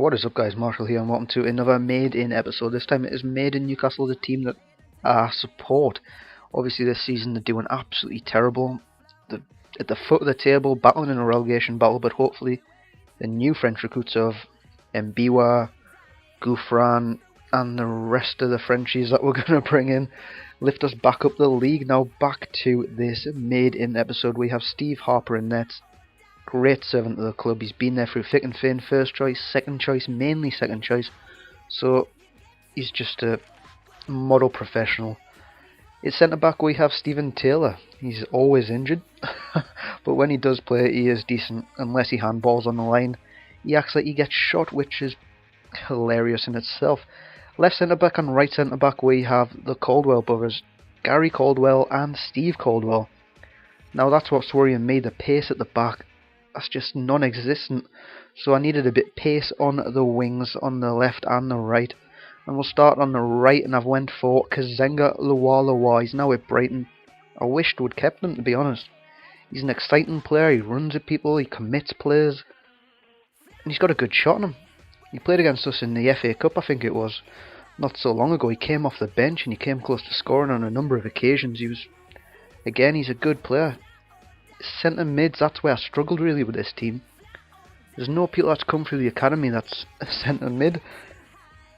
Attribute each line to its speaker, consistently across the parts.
Speaker 1: What is up, guys? Marshall here and welcome to another Made In episode. This time it is Made In Newcastle, the team that I support. Obviously this season they're doing absolutely terrible. They're at the foot of the table, battling in a relegation battle, but hopefully the new French recruits of Mbiwa, Gouffran and the rest of the Frenchies that we're going to bring in lift us back up the league. Now back to this Made In episode. We have Steve Harper in nets. Great servant of the club. He's been there through thick and thin. First choice, second choice, mainly second choice. So he's just a model professional. At centre back we have Stephen Taylor. He's always injured, but when he does play, he is decent. Unless he handballs on the line, he acts like he gets shot, which is hilarious in itself. Left centre back and right centre back we have the Caldwell brothers, Gary Caldwell and Steve Caldwell. Now that's what's worrying me. The pace at the back. That's just non-existent, so I needed a bit pace on the wings on the left and the right, and we'll start on the right, and I've went for Kazenga Luwalawa. He's now at Brighton. I wished we'd kept him, to be honest. He's an exciting player. He runs at people, he commits plays, and he's got a good shot on him. He played against us in the FA Cup, I think it was, not so long ago. He came off the bench and he came close to scoring on a number of occasions. He's a good player. Centre mids, that's where I struggled really with this team. There's no people that's come through the academy that's a centre mid.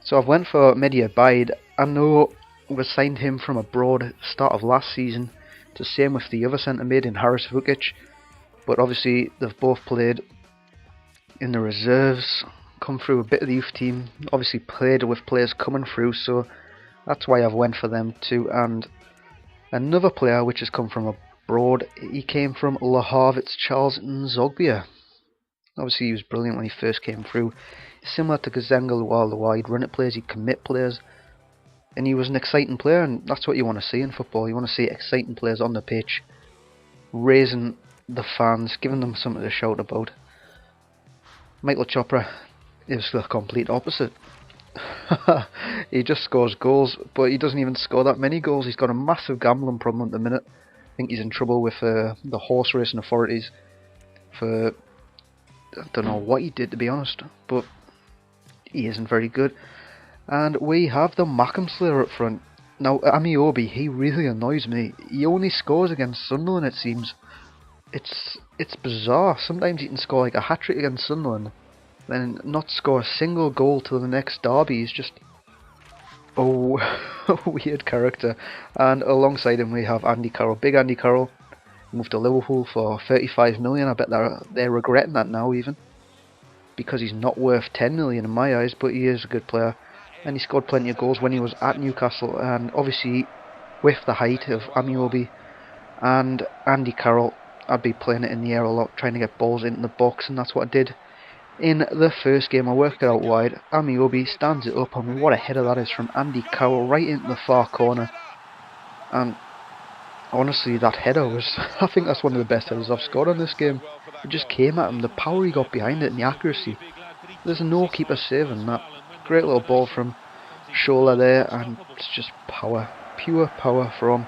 Speaker 1: So I've went for Mehdi Abaid. I know we signed him from abroad start of last season. It's the same with the other centre mid in Haris Vukic. But obviously they've both played in the reserves, come through a bit of the youth team. Obviously played with players coming through, so that's why I've went for them too. And another player which has come from abroad, he came from Le Havre. It's Charles Nzogbia. Obviously he was brilliant when he first came through. Similar to Kazenga Luwalawa, he'd run at players, he'd commit players, and he was an exciting player, and that's what you want to see in football. You want to see exciting players on the pitch, raising the fans, giving them something to shout about. Michael Chopra is the complete opposite. He just scores goals, but he doesn't even score that many goals. He's got a massive gambling problem at the minute. I think he's in trouble with the horse racing authorities for, I don't know what he did, to be honest, but he isn't very good. And we have the Mackham Slayer up front. Now Amiobi, he really annoys me. He only scores against Sunderland, it seems. It's bizarre. Sometimes he can score like a hat-trick against Sunderland, then not score a single goal till the next derby. He's just a weird character. And alongside him we have Andy Carroll. Big Andy Carroll moved to Liverpool for 35 million. I bet they're regretting that now, even, because he's not worth 10 million in my eyes, but he is a good player and he scored plenty of goals when he was at Newcastle. And obviously with the height of Amiobi and Andy Carroll, I'd be playing it in the air a lot, trying to get balls into the box, and that's what I did in the first game. I worked it out wide. Amiobi stands it up, and what a header that is from Andy Carroll right into the far corner. And honestly, that header was, I think that's one of the best headers I've scored on this game. It just came at him, the power he got behind it and the accuracy. There's no keeper saving that. Great little ball from Shola there, and it's just power, pure power from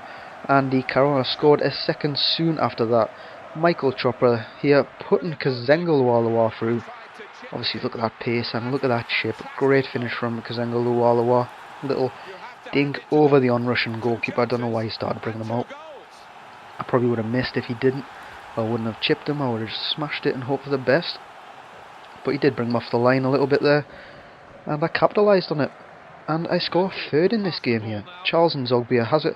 Speaker 1: Andy Carroll. I scored a second soon after that. Michael Chopra here putting Kazenga Luwalawa through. Obviously look at that pace and look at that chip. Great finish from Kazenga Luwalawa. Little dink over the on-Russian goalkeeper. I don't know why he started bringing them out. I probably would have missed if he didn't. I wouldn't have chipped him. I would have just smashed it and hoped for the best. But he did bring him off the line a little bit there, and I capitalised on it. And I score third in this game here. Charles Nzogbia has it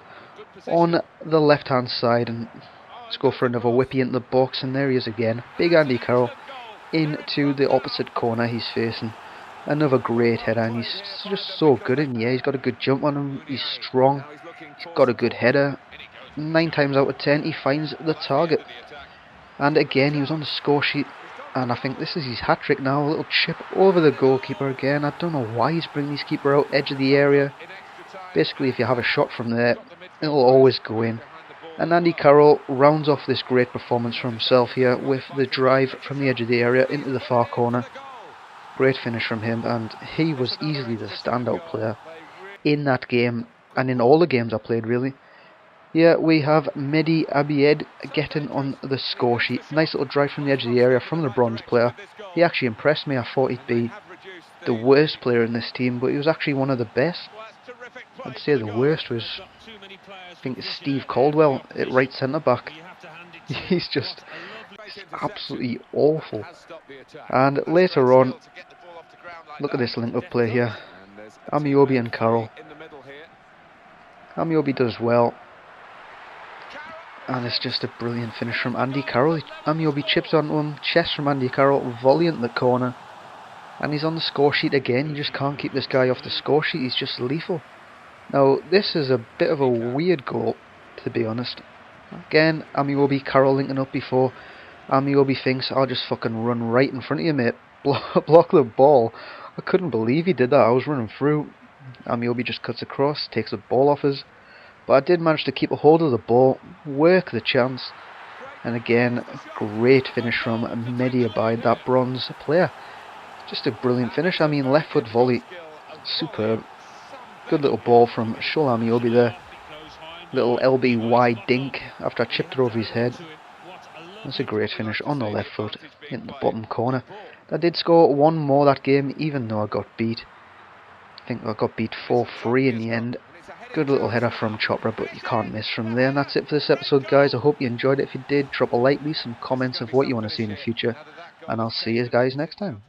Speaker 1: on the left hand side, and let's go for another whippy into the box, and there he is again. Big Andy Carroll into the opposite corner he's facing. Another great header, and he's just so good in the air. He's got a good jump on him, he's strong, he's got a good header. 9 times out of 10 he finds the target. And again he was on the score sheet, and I think this is his hat-trick now. A little chip over the goalkeeper again. I don't know why he's bringing his keeper out, edge of the area. Basically if you have a shot from there, it'll always go in. And Andy Carroll rounds off this great performance for himself here with the drive from the edge of the area into the far corner. Great finish from him, and he was easily the standout player in that game, and in all the games I played really. Here we have Mehdi Abaid getting on the score sheet. Nice little drive from the edge of the area from the bronze player. He actually impressed me. I thought he'd be the worst player in this team, but he was actually one of the best. I'd say the worst was, I think, Steve Caldwell at right centre back. He's absolutely awful. And later on, look at this link-up play here. Amiobi and Carroll. Amiobi does well. And it's just a brilliant finish from Andy Carroll. Amiobi chips onto him, chest from Andy Carroll, volley into the corner. And he's on the score sheet again. You just can't keep this guy off the score sheet. He's just lethal. Now, this is a bit of a weird goal, to be honest. Again, Amiobi, Carroll linking up before. Amiobi thinks, I'll just fucking run right in front of you, mate. Block the ball. I couldn't believe he did that. I was running through. Amiobi just cuts across, takes the ball off us. But I did manage to keep a hold of the ball, work the chance. And again, great finish from Mehdi Abaid, that bronze player. Just a brilliant finish. I mean, left foot volley. Superb. Good little ball from Shola Amiobi there. Little LBY dink after I chipped it over his head. That's a great finish on the left foot in the bottom corner. I did score one more that game, even though I got beat. I think I got beat 4-3 in the end. Good little header from Chopra, but you can't miss from there. And that's it for this episode, guys. I hope you enjoyed it. If you did, drop a like, leave some comments of what you want to see in the future. And I'll see you guys next time.